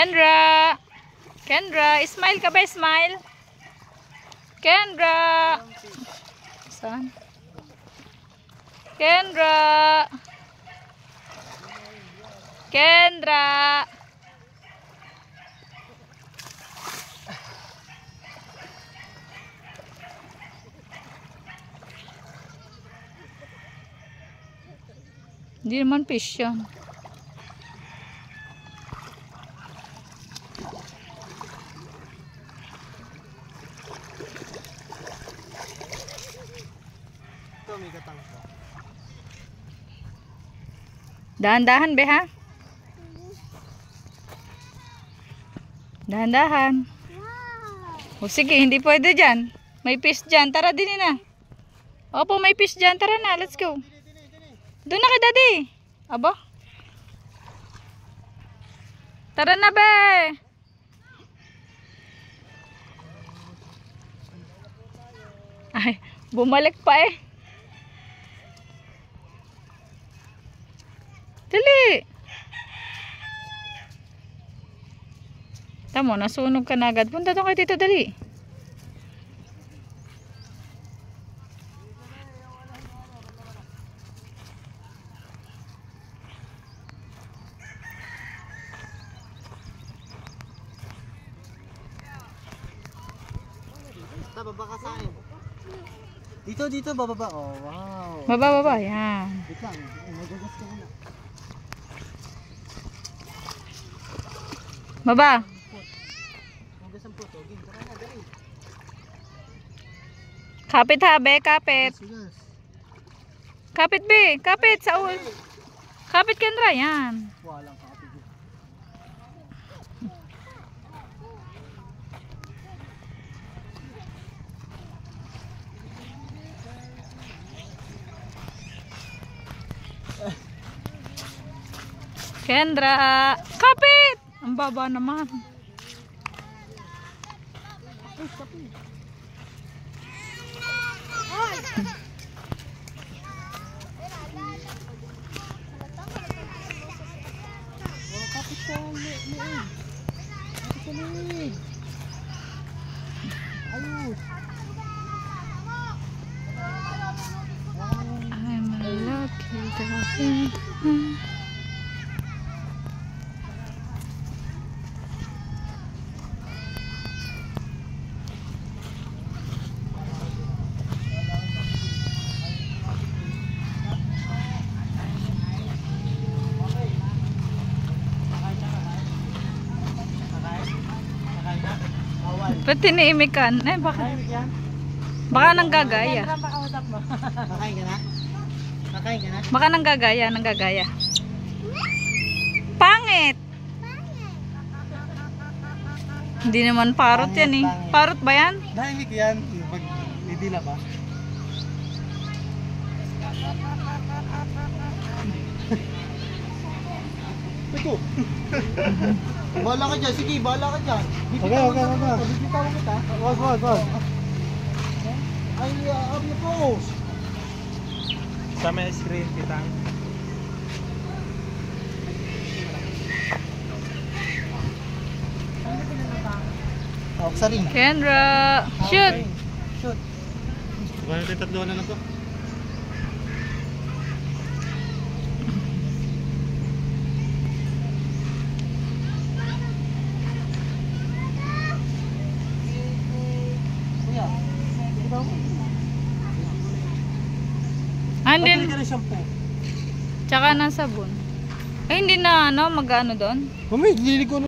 Kendra! Kendra! Smile ka ba? Smile! Kendra! Saan? Kendra! Kendra! Hindi naman fish yan. Ito may katang ko. Dahan-dahan be ha? Dahan-dahan. O sige, hindi pwede dyan. May fish dyan. Tara din na. Opo, may fish dyan. Tara na, let's go. Doon na kay daddy. Aba. Tara na be. Ay, bumalik pa eh. Dali. Tamo, nasunog ka na agad. Punta doon kay Tito, dali. Baba ka sa akin. Dito, bababa. Oh, wow. Baba, yan. Wait lang, magagas ka muna. Baba. Magagas ang puto. Tara na, dali. Kapit ha, be, kapit. Yes. Kapit be, kapit sa ul. Kapit Kendra, yan. Walang kapit. Kendra, kapit! Ang baba naman. Ay, kapit. Oh, kapit ka, liin. Kapit ka, liin. Ayos. I'm a lucky dolphin. Ba't tiniimikan? Eh, baka nanggagaya. Kakain ka na? Kakain ka na? Baka nanggagaya. Pangit! Hindi naman parrot yan eh. Parrot ba yan? Dahimik yan. Pag hindi na ba? Ito. Bahala ka dyan. Sige, bahala ka dyan. Okay. Bibitawan kita. Wag. Ay, up your pose. Sa may screen kita. Sa ring. Kendra! Shoot! Shoot. Kung natin tatlo na to. Kuya. Andin, Pagkali ka ng shampoo. tsaka ng sabon. Ay, hindi na mag-ano doon? Mami, liligo na.